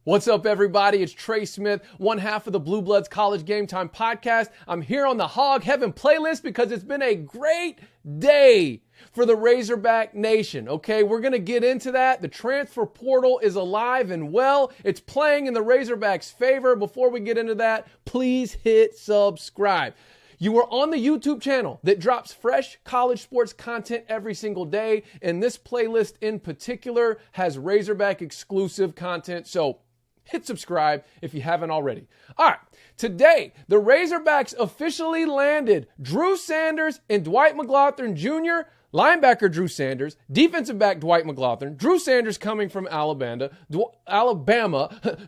What's up, everybody? It's Trey Smith, one half of the Blue Bloods College Game Time podcast. I'm here on the Hog Heaven playlist because it's been a great day for the Razorback Nation. Okay, we're going to get into that. The transfer portal is alive and well. It's playing in the Razorbacks' favor. Before we get into that, please hit subscribe. You are on the YouTube channel that drops fresh college sports content every single day, and this playlist in particular has Razorback exclusive content, so hit subscribe if you haven't already. All right, today, the Razorbacks officially landed Drew Sanders and Dwight McGlothern Jr., linebacker Drew Sanders, defensive back Dwight McGlothern, Drew Sanders coming from Alabama,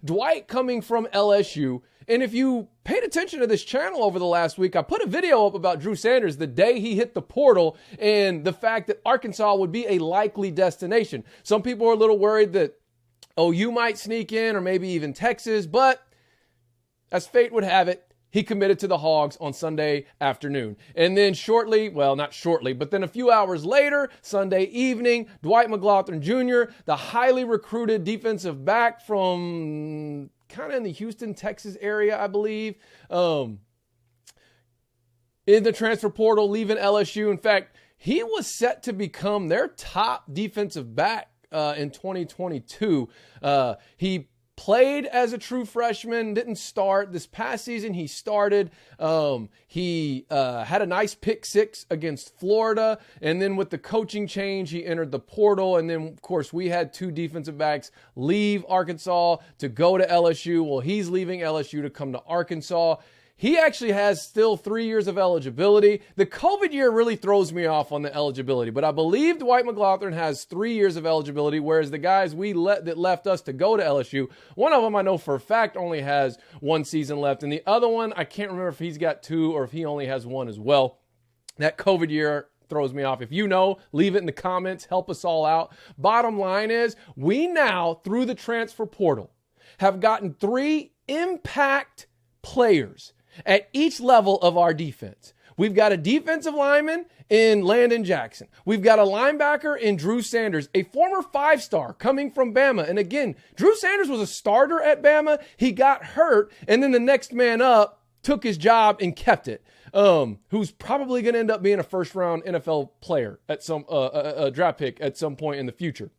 Dwight coming from LSU. And if you paid attention to this channel over the last week, I put a video up about Drew Sanders the day he hit the portal and the fact that Arkansas would be a likely destination. Some people are a little worried that OU might sneak in or maybe even Texas, but as fate would have it, he committed to the Hogs on Sunday afternoon. And then shortly, well, not shortly, but then a few hours later, Sunday evening, Dwight McGlothern Jr., the highly recruited defensive back from kind of in the Houston, Texas area, I believe, in the transfer portal, leaving LSU. In fact, he was set to become their top defensive back in 2022. He played as a true freshman, didn't start. This past season, he started. He had a nice pick six against Florida. And then with the coaching change, he entered the portal. And then, of course, we had two defensive backs leave Arkansas to go to LSU. Well, he's leaving LSU to come to Arkansas. He actually has still 3 years of eligibility. The COVID year really throws me off on the eligibility, but I believe Dwight McGlothern has 3 years of eligibility, whereas the guys that left us to go to LSU, one of them I know for a fact only has 1 season left, and the other one, I can't remember if he's got 2 or if he only has 1 as well. That COVID year throws me off. If you know, leave it in the comments. Help us all out. Bottom line is, we now, through the transfer portal, have gotten 3 impact players at each level of our defense. We've got a defensive lineman in Landon Jackson. We've got a linebacker in Drew Sanders, a former 5-star coming from Bama. And again, Drew Sanders was a starter at Bama. He got hurt, and then the next man up took his job and kept it. Who's probably going to end up being a first-round NFL player at some a draft pick at some point in the future.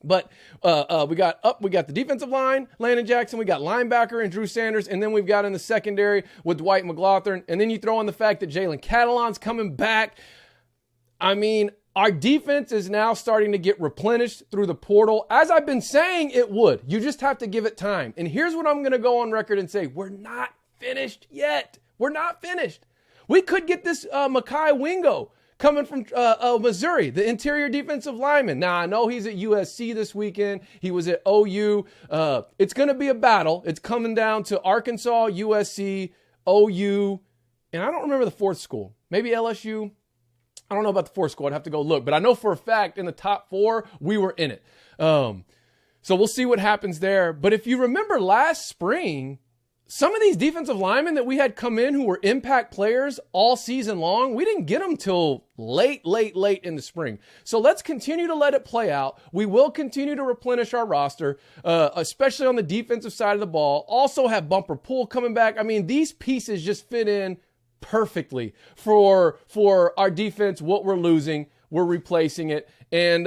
But we got the defensive line, Landon Jackson. We got linebacker and Drew Sanders. And then we've got in the secondary with Dwight McGlothern. And then you throw in the fact that Jalen Catalon's coming back. I mean, our defense is now starting to get replenished through the portal. As I've been saying it would. You just have to give it time. And here's what I'm going to go on record and say. We're not finished yet. We're not finished. We could get this Mekhi Wingo coming from Missouri, the interior defensive lineman. Now, I know he's at USC this weekend. He was at OU. It's going to be a battle. It's coming down to Arkansas, USC, OU, and I don't remember the 4th school. Maybe LSU. I don't know about the 4th school. I'd have to go look. But I know for a fact in the top 4, we were in it. So we'll see what happens there. But if you remember last spring, some of these defensive linemen that we had come in who were impact players all season long, we didn't get them till late in the spring. So let's continue to let it play out. We will continue to replenish our roster, especially on the defensive side of the ball. Also have Bumper Pool coming back. I mean, these pieces just fit in perfectly for our defense. What we're losing, we're replacing it. And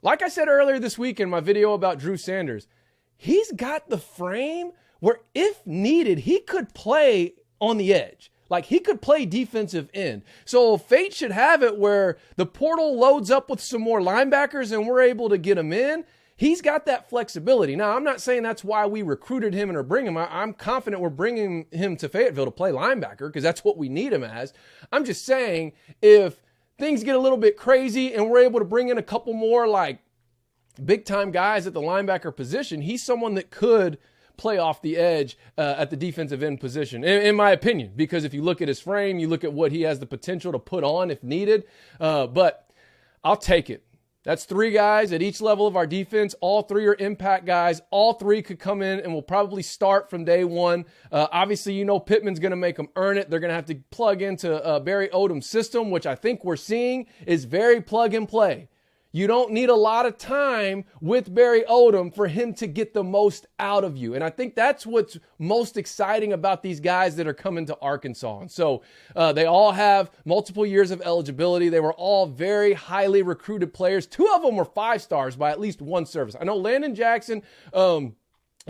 like I said earlier this week in my video about Drew Sanders, he's got the frame where if needed, he could play on the edge. Like he could play defensive end. So fate should have it where the portal loads up with some more linebackers and we're able to get him in. He's got that flexibility. Now, I'm not saying that's why we recruited him and are bringing him. I'm confident we're bringing him to Fayetteville to play linebacker because that's what we need him as. I'm just saying if things get a little bit crazy and we're able to bring in a couple more like big time guys at the linebacker position, he's someone that could play off the edge at the defensive end position, in my opinion, because if you look at his frame, you look at what he has the potential to put on if needed. But I'll take it. That's 3 guys at each level of our defense. All 3 are impact guys. All 3 could come in and will probably start from day one. Obviously, you know Pittman's going to make them earn it. They're going to have to plug into Barry Odom's system, which I think we're seeing is very plug and play. You don't need a lot of time with Barry Odom for him to get the most out of you. And I think that's what's most exciting about these guys that are coming to Arkansas. And so they all have multiple years of eligibility. They were all very highly recruited players. 2 of them were 5 stars by at least one service. I know Landon Jackson and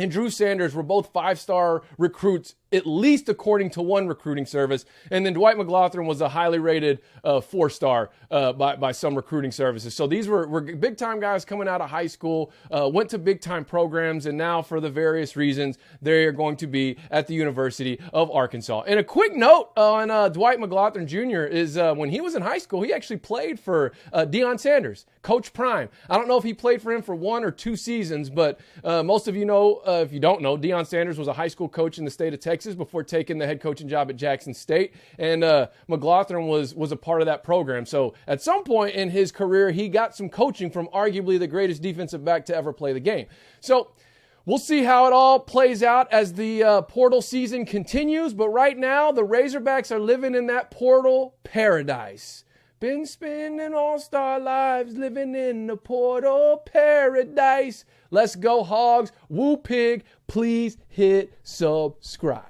Drew Sanders were both 5-star recruits, at least according to one recruiting service. And then Dwight McLaughlin was a highly rated 4-star by some recruiting services. So these were big-time guys coming out of high school, went to big-time programs, and now for the various reasons, they are going to be at the University of Arkansas. And a quick note on Dwight McLaughlin Jr. is when he was in high school, he actually played for Deion Sanders, Coach Prime. I don't know if he played for him for 1 or 2 seasons, but most of you know, if you don't know, Deion Sanders was a high school coach in the state of Texas before taking the head coaching job at Jackson State. And McLaughlin was a part of that program. So at some point in his career, he got some coaching from arguably the greatest defensive back to ever play the game. So we'll see how it all plays out as the portal season continues. But right now, the Razorbacks are living in that portal paradise. Been spending all-star lives living in the portal paradise. Let's go, Hogs. Woo Pig. Please hit subscribe.